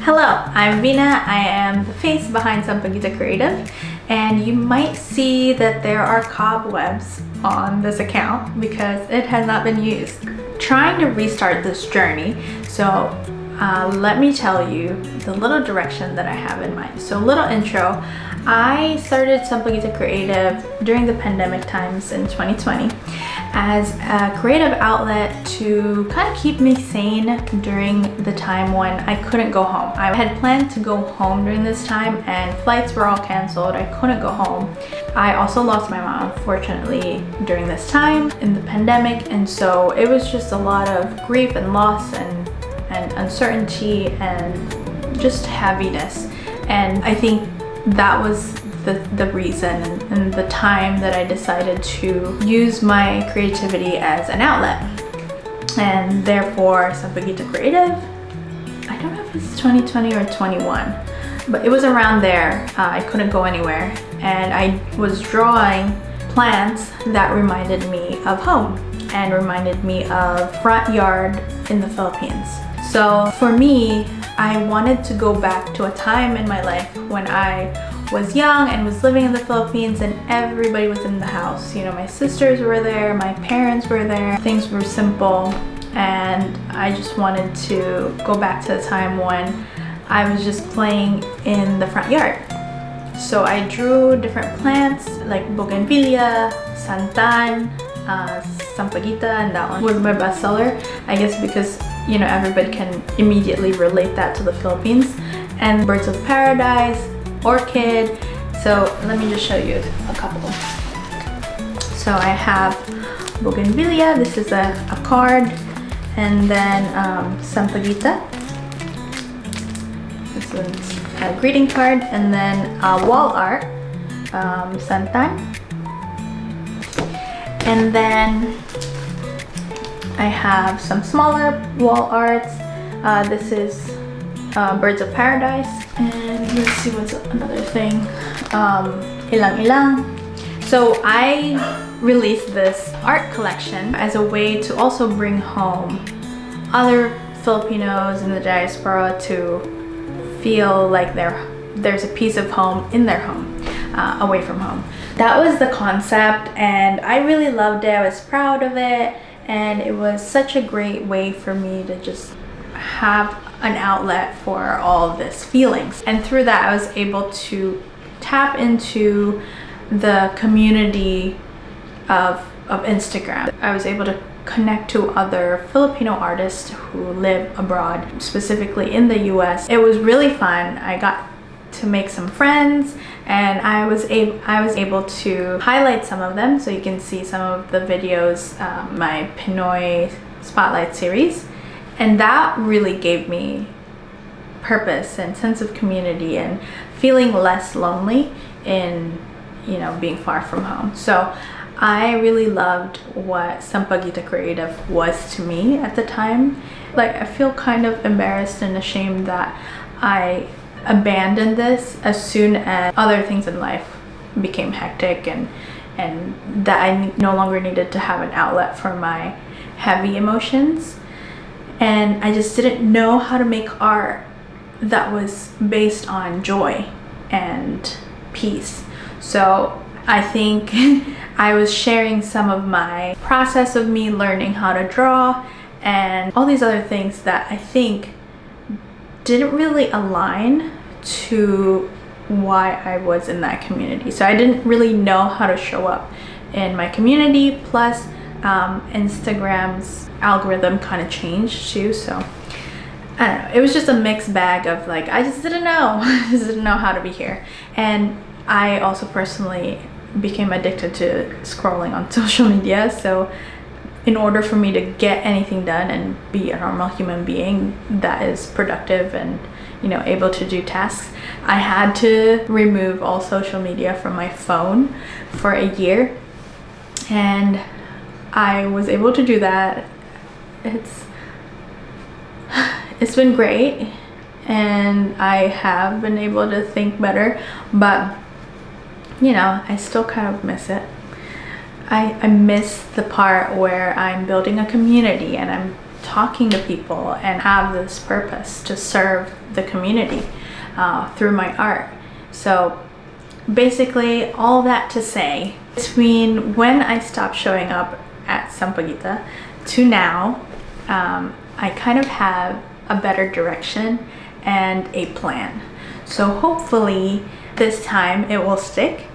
Hello, I'm Vina. I am the face behind Sampaguita Creative, and you might see that there are cobwebs on this account because it has not been used. Trying to restart this journey, so let me tell you the little direction that I have in mind. So, little intro. I started Sampaguita Creative during the pandemic times in 2020 as a creative outlet to kind of keep me sane during the time when I couldn't go home. I had planned to go home during this time and flights were all canceled. I couldn't go home. I also lost my mom, unfortunately, during this time in the pandemic, and so it was just a lot of grief and loss and uncertainty and just heaviness. And I think that was the reason and the time that I decided to use my creativity as an outlet. And therefore, Sampaguita Creative, I don't know if it's 2020 or 21, but it was around there. I couldn't go anywhere, and I was drawing plants that reminded me of home and reminded me of front yard in the Philippines. So for me, I wanted to go back to a time in my life when I was young and was living in the Philippines and everybody was in the house. You know, my sisters were there, my parents were there, things were simple, and I just wanted to go back to a time when I was just playing in the front yard. So I drew different plants like bougainvillea, santan, sampaguita, and that one was my bestseller, I guess because, you know, everybody can immediately relate that to the Philippines. And birds of paradise, orchid. So let me just show you a couple. So I have bougainvillea, this is a card, and then sampaguita, this is a greeting card, and then wall art, santan, and then I have some smaller wall arts. This is birds of paradise, and let's see what's another thing. Ilang ilang. So I released this art collection as a way to also bring home other Filipinos in the diaspora to feel like there's a piece of home in their home, away from home. That was the concept, and I really loved it. I was proud of it, and it was such a great way for me to just have an outlet for all of this feelings. And through that, I was able to tap into the community of Instagram. I was able to connect to other Filipino artists who live abroad, specifically in the US. It was really fun. I got to make some friends, and I was able to highlight some of them, so you can see some of the videos, my Pinoy Spotlight series. And that really gave me purpose and sense of community and feeling less lonely in, you know, being far from home. So I really loved what Sampaguita Creative was to me at the time. Like, I feel kind of embarrassed and ashamed that I abandoned this as soon as other things in life became hectic, and that I no longer needed to have an outlet for my heavy emotions. And I just didn't know how to make art that was based on joy and peace. So I think I was sharing some of my process of me learning how to draw and all these other things that I think didn't really align to why I was in that community. So I didn't really know how to show up in my community, plus Instagram's algorithm kind of changed too, so I don't know, it was just a mixed bag of like, I just didn't know how to be here. And I also personally became addicted to scrolling on social media, so in order for me to get anything done and be a normal human being that is productive and, you know, able to do tasks, I had to remove all social media from my phone for a year, and I was able to do that. It's been great, and I have been able to think better, but, you know, I still kind of miss it. I miss the part where I'm building a community and I'm talking to people and have this purpose to serve the community through my art. So basically, all that to say, between when I stopped showing up at Sampaguita to now, I kind of have a better direction and a plan. So hopefully this time it will stick,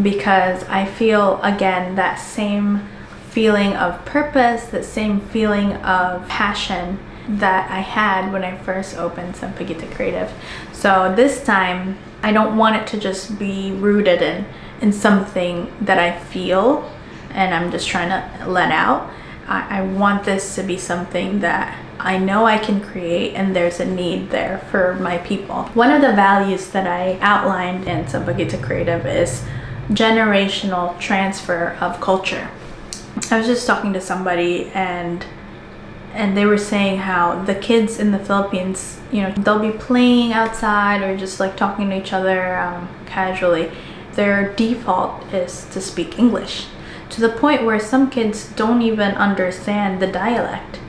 because I feel again that same feeling of purpose, that same feeling of passion that I had when I first opened Sampaguita Creative. So this time I don't want it to just be rooted in something that I feel and I'm just trying to let out. I want this to be something that I know I can create, and there's a need there for my people. One of the values that I outlined in Sampaguita Creative is generational transfer of culture. I was just talking to somebody and they were saying how the kids in the Philippines, they'll be playing outside or just like talking to each other casually. Their default is to speak English, to the point where some kids don't even understand the dialect.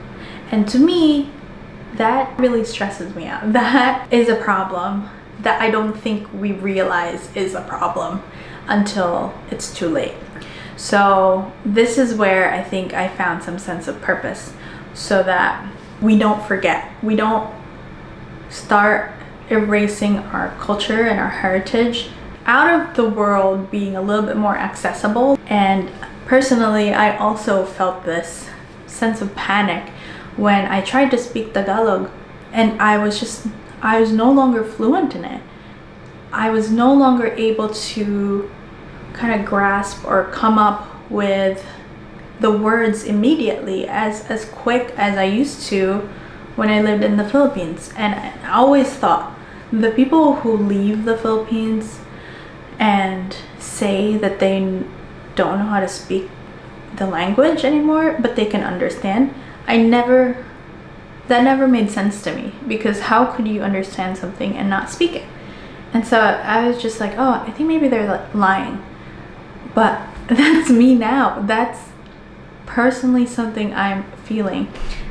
And to me, that really stresses me out. That is a problem that I don't think we realize is a problem until it's too late. So this is where I think I found some sense of purpose, so that we don't forget. We don't start erasing our culture and our heritage out of the world, being a little bit more accessible. And personally, I also felt this sense of panic when I tried to speak Tagalog, and I was no longer fluent in it. I was no longer able to kind of grasp or come up with the words immediately as quick as I used to when I lived in the Philippines. And I always thought the people who leave the Philippines and say that they don't know how to speak the language anymore, but they can understand, that never made sense to me, because how could you understand something and not speak it? And so I was just like, oh, I think maybe they're lying. But that's me now. That's personally something I'm feeling,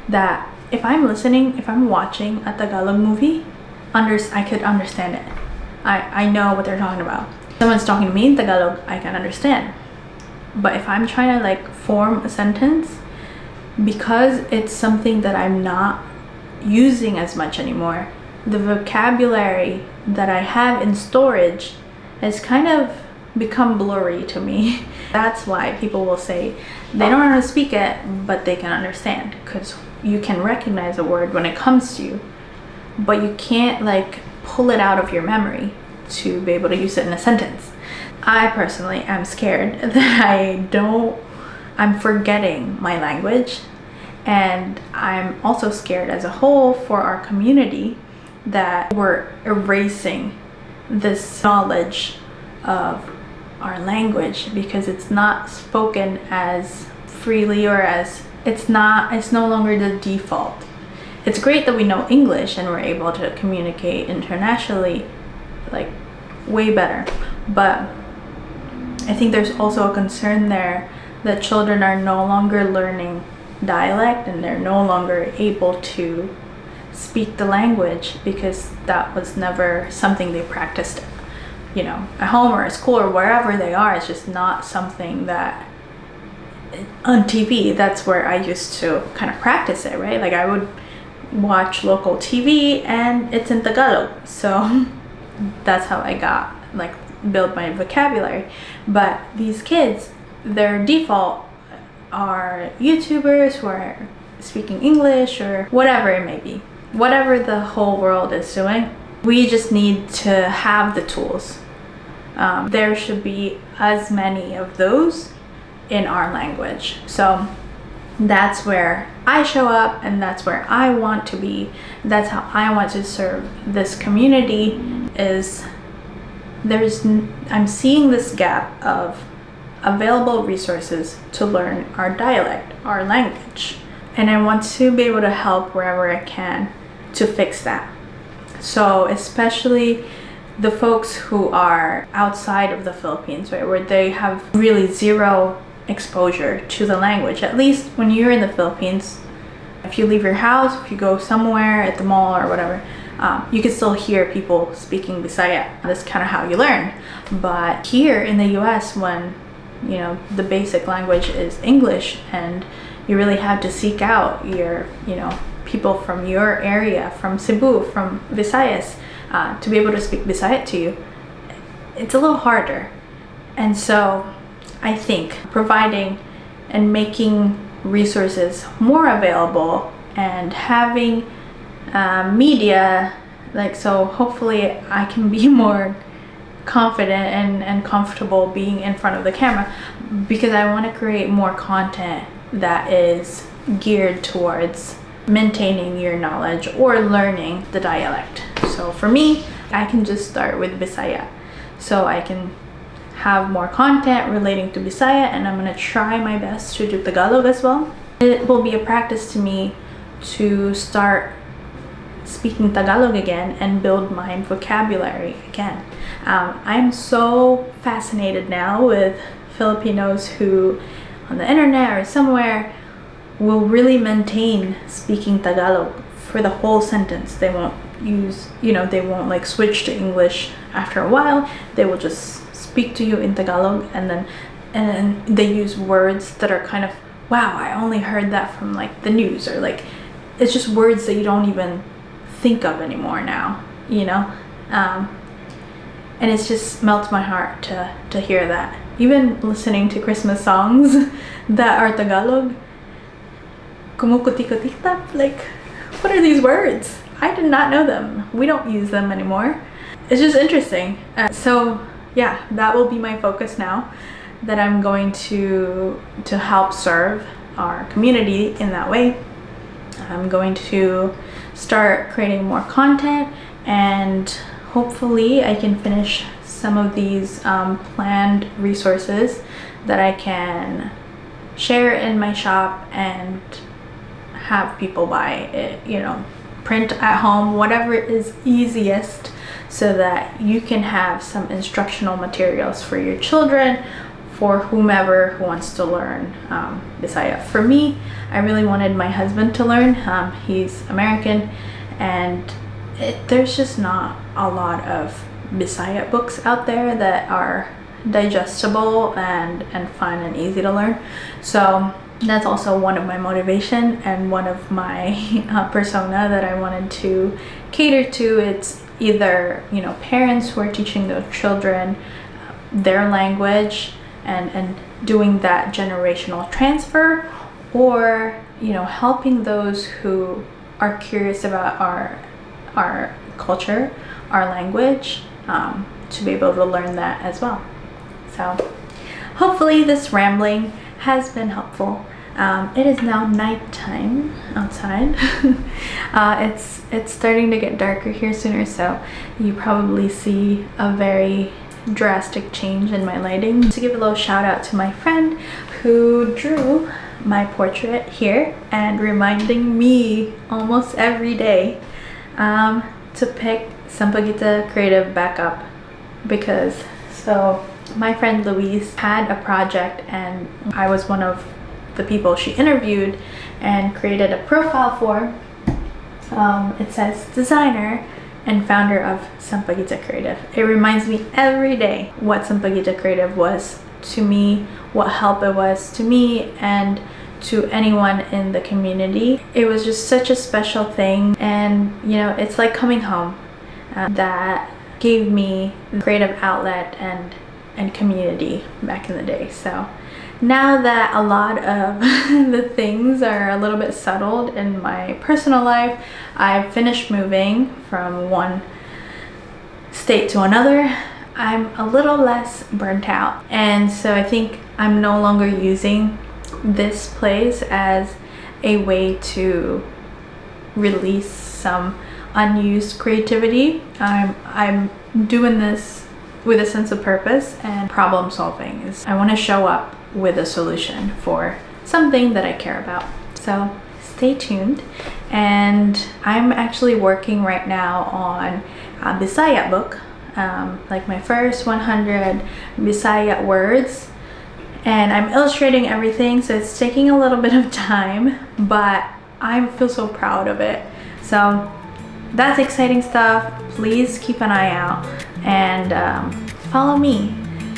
that if I'm listening, if I'm watching a Tagalog movie, I could understand it. I know what they're talking about. If someone's talking to me in Tagalog, I can understand. But if I'm trying to like form a sentence, because it's something that I'm not using as much anymore, the vocabulary that I have in storage has kind of become blurry to me. That's why people will say they don't know how to speak it, but they can understand, because you can recognize a word when it comes to you, but you can't like pull it out of your memory to be able to use it in a sentence. I personally am scared that I'm forgetting my language, and I'm also scared as a whole for our community that we're erasing this knowledge of our language because it's not spoken as freely, or as it's no longer the default. It's great that we know English and we're able to communicate internationally like way better, but I think there's also a concern there that children are no longer learning dialect and they're no longer able to speak the language because that was never something they practiced, at home or at school or wherever they are. It's just not something that on TV, that's where I used to kind of practice it, right? Like I would watch local TV and it's in Tagalog. So that's how I got build my vocabulary. But these kids, their default are YouTubers who are speaking English or whatever it may be. Whatever the whole world is doing, we just need to have the tools. There should be as many of those in our language. So that's where I show up, and that's where I want to be. That's how I want to serve this community. I'm seeing this gap of available resources to learn our dialect, our language, and I want to be able to help wherever I can to fix that. So especially the folks who are outside of the Philippines, right, where they have really zero exposure to the language. At least when you're in the Philippines, If you leave your house, if you go somewhere at the mall or whatever, you can still hear people speaking Bisaya. That's kind of how you learn. But here in the US, when the basic language is English, and you really have to seek out your people from your area, from Cebu, from Visayas, to be able to speak Bisaya to you, it's a little harder. And so I think providing and making resources more available and having media, so hopefully I can be more confident and comfortable being in front of the camera, because I want to create more content that is geared towards maintaining your knowledge or learning the dialect. So for me, I can just start with Bisaya, so I can have more content relating to Bisaya, and I'm going to try my best to do Tagalog as well. It will be a practice to me to start speaking Tagalog again and build my vocabulary again. I'm so fascinated now with Filipinos who on the internet or somewhere will really maintain speaking Tagalog for the whole sentence. They won't use, they won't switch to English after a while. They will just speak to you in Tagalog, and then they use words that are kind of, wow, I only heard that from the news, or it's just words that you don't even think of anymore now, and it just melts my heart to hear that. Even listening to Christmas songs that are Tagalog, kumukutikotita, what are these words? I did not know them. We don't use them anymore. It's just interesting. So yeah, that will be my focus now, that I'm going to help serve our community in that way. I'm going to start creating more content, and hopefully I can finish some of these planned resources that I can share in my shop and have people buy it, print at home, whatever is easiest, so that you can have some instructional materials for your children, for whomever who wants to learn Bisaya. For me, I really wanted my husband to learn. He's American, and there's just not a lot of Bisaya books out there that are digestible and fun and easy to learn. So that's also one of my motivation and one of my persona that I wanted to cater to. It's either parents who are teaching their children their language and doing that generational transfer, or helping those who are curious about our culture, our language, to be able to learn that as well. So hopefully this rambling has been helpful. It is now nighttime outside. It's starting to get darker here sooner, so you probably see a very drastic change in my lighting. To give a little shout out to my friend who drew my portrait here and reminding me almost every day to pick Sampaguita Creative back up, because my friend Louise had a project and I was one of the people she interviewed and created a profile for. It says designer and founder of Sampaguita Creative. It reminds me every day what Sampaguita Creative was to me, what help it was to me and to anyone in the community. It was just such a special thing, and it's like coming home. That gave me creative outlet and community back in the day. So now that a lot of the things are a little bit settled in my personal life, I've finished moving from one state to another, I'm a little less burnt out. And so I think I'm no longer using this place as a way to release some unused creativity. I'm doing this with a sense of purpose and problem solving. I want to show up with a solution for something that I care about. So stay tuned. And I'm actually working right now on a Bisaya book, like my first 100 Bisaya words, and I'm illustrating everything, so it's taking a little bit of time, but I feel so proud of it. So that's exciting stuff. Please keep an eye out and follow me.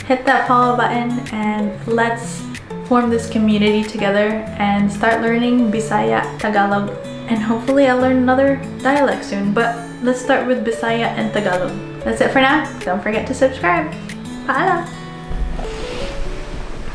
Hit that follow button and let's form this community together and start learning Bisaya, Tagalog, and hopefully I'll learn another dialect soon. But let's start with Bisaya and Tagalog. That's it for now. Don't forget to subscribe. Paalam!